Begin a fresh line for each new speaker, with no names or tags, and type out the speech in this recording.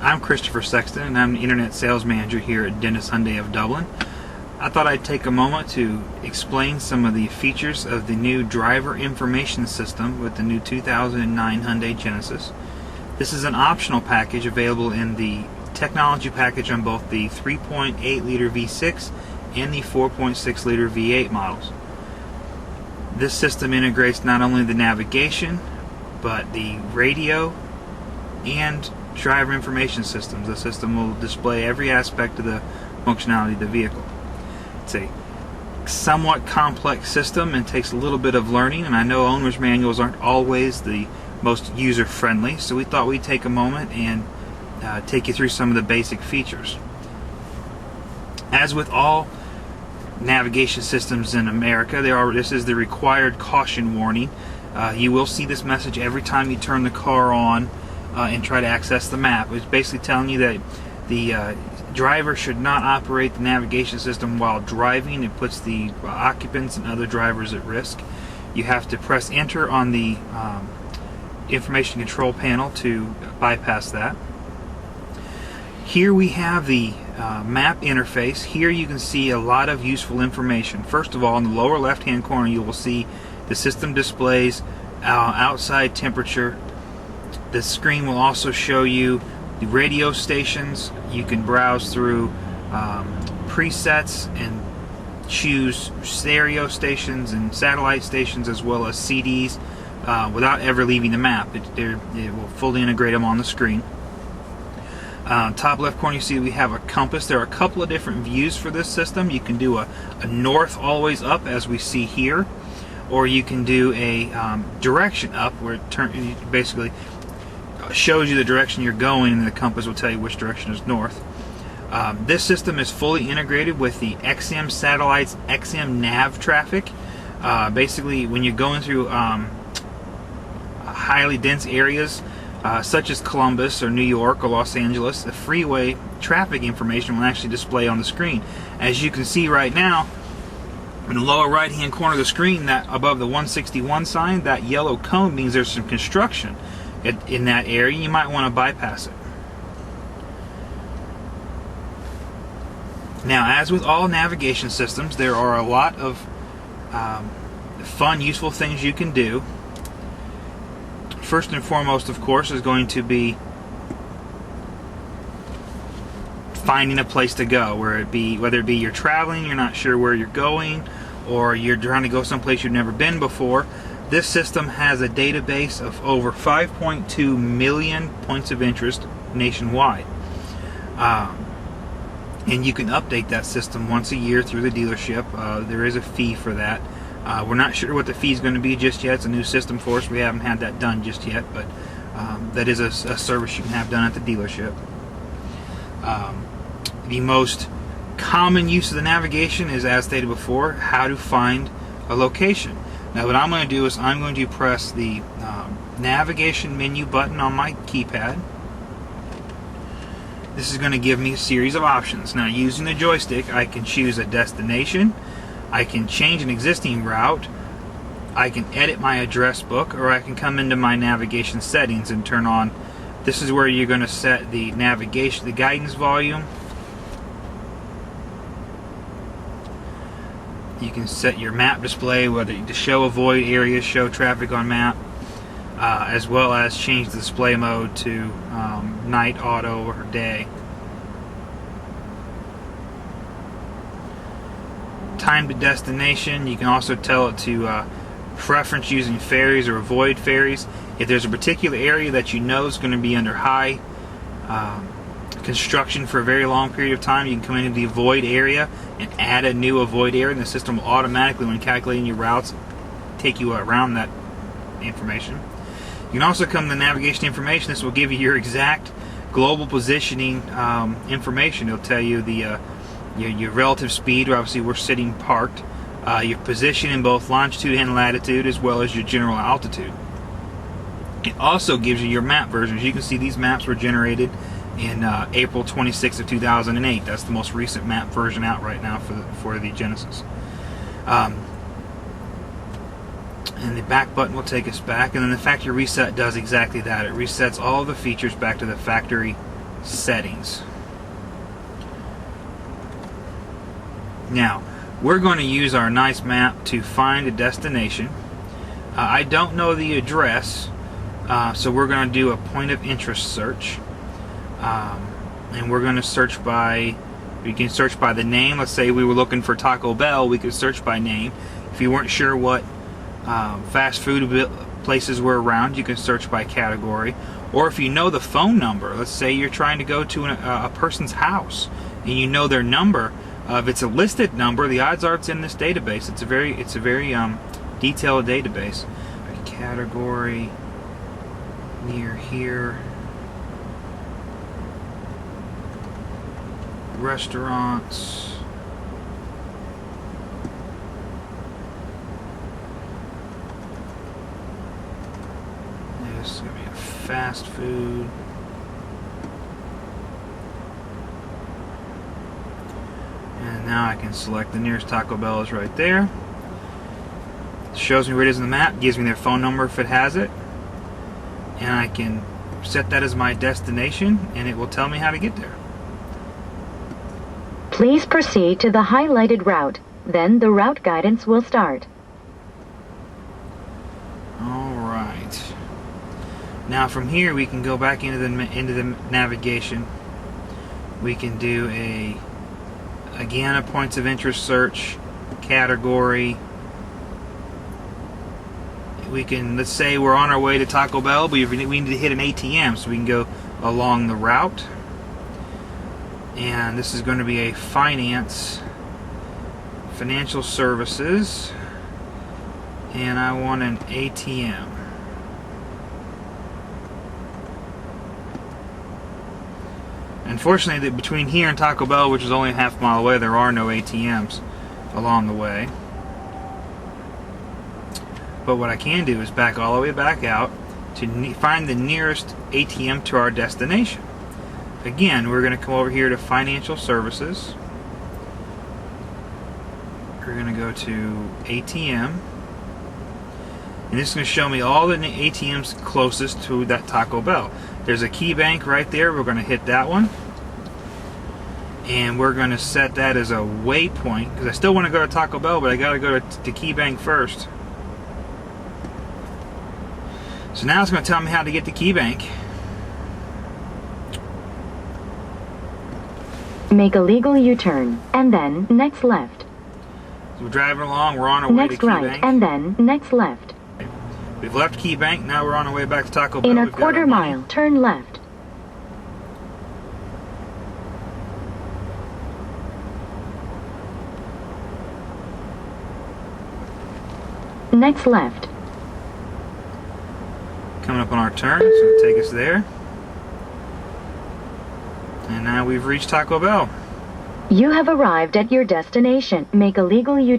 I'm Christopher Sexton, and I'm the Internet Sales Manager here at Dennis Hyundai of Dublin. I thought I'd take a moment to explain some of the features of the new driver information system with the new 2009 Hyundai Genesis. This is an optional package available in the technology package on both the 3.8 liter V6 and the 4.6 liter V8 models. This system integrates not only the navigation, but the radio and driver information systems. The system will display every aspect of the functionality of the vehicle. It's a somewhat complex system and takes a little bit of learning, and I know owner's manuals aren't always the most user-friendly, so we thought we'd take a moment and take you through some of the basic features. As with all navigation systems in America, this is the required caution warning. You will see this message every time you turn the car on and try to access the map. It's basically telling you that the driver should not operate the navigation system while driving. It puts the occupants and other drivers at risk. You have to press enter on the information control panel to bypass that. Here we have the map interface. Here you can see a lot of useful information. First of all, in the lower left hand corner you will see the system displays outside temperature. The screen will also show you the radio stations. You can browse through presets and choose stereo stations and satellite stations as well as CDs without ever leaving the map. It will fully integrate them on the screen. Top left corner you see we have a compass. There are a couple of different views for this system. You can do a north always up as we see here, or you can do a direction up where it basically shows you the direction you're going and the compass will tell you which direction is north. This system is fully integrated with the XM Satellite's XM Nav Traffic. Basically when you're going through highly dense areas such as Columbus or New York or Los Angeles, the freeway traffic information will actually display on the screen. As you can see right now, in the lower right hand corner of the screen, that above the 161 sign, that yellow cone means there's some construction in that area. You might want to bypass it. Now, as with all navigation systems, there are a lot of fun, useful things you can do. First and foremost, of course, is going to be finding a place to go, whether it be you're traveling, you're not sure where you're going, or you're trying to go someplace you've never been before. This system has a database of over 5.2 million points of interest nationwide. And you can update that system once a year through the dealership. There is a fee for that. We're not sure what the fee is going to be just yet. It's a new system for us. We haven't had that done just yet, but that is a service you can have done at the dealership. The most common use of the navigation is, as stated before, how to find a location. Now what I'm going to do is I'm going to press the navigation menu button on my keypad. This is going to give me a series of options. Now, using the joystick, I can choose a destination, I can change an existing route, I can edit my address book, or I can come into my navigation settings and turn on. This is where you're going to set the navigation, the guidance volume. You can set your map display, whether to show avoid areas, show traffic on map, as well as change the display mode to night, auto, or day. Time to destination, you can also tell it to preference using ferries or avoid ferries. If there's a particular area that you know is going to be under high construction for a very long period of time, you can come into the avoid area and add a new avoid area, and the system will automatically, when calculating your routes, take you around that information. You can also come to the navigation information. This will give you your exact global positioning information. It'll tell you the your relative speed. Obviously, we're sitting parked. Your position in both longitude and latitude, as well as your general altitude. It also gives you your map versions. You can see these maps were generated in April 26th of 2008. That's the most recent map version out right now for the Genesis. And the back button will take us back, and then the factory reset does exactly that. It resets all of the features back to the factory settings. Now, we're going to use our nice map to find a destination. I don't know the address, so we're going to do a point of interest search. And we're going to search by, we can search by the name. Let's say we were looking for Taco Bell, we could search by name. If you weren't sure what fast food places were around, you can search by category. Or if you know the phone number, let's say you're trying to go to a person's house and you know their number. If it's a listed number, the odds are it's in this database. It's a very detailed database. Category near here. Restaurants. This is going to be a fast food. And now I can select the nearest Taco Bell is right there. It shows me where it is in the map, gives me their phone number if it has it. And I can set that as my destination and it will tell me how to get there.
Please proceed to the highlighted route. Then the route guidance will start.
Alright. Now from here we can go back into the navigation. We can do again a points of interest search, category. We can, let's say we're on our way to Taco Bell, but we need to hit an ATM, so we can go along the route. And this is going to be a financial services, and I want an ATM. Unfortunately, between here and Taco Bell, which is only a half mile away, there are no ATMs along the way. But what I can do is back all the way back out to find the nearest ATM to our destination. Again, we're going to come over here to financial services. We're going to go to ATM. And this is going to show me all the ATMs closest to that Taco Bell. There's a key bank right there. We're going to hit that one. And we're going to set that as a waypoint, because I still want to go to Taco Bell, but I got to go to key bank first. So now it's going to tell me how to get to key bank.
Make a legal U-turn, and then next left.
So we're driving along, we're on our way to
Next
key
right,
bank.
and then next left.
We've left key bank, now we're on our way back to Taco Bell.
In a
We've got
quarter
our money.
mile, turn left. Next left.
Coming up on our turn, it's going to take us there. And now we've reached Taco Bell.
You have arrived at your destination. Make a legal U-turn.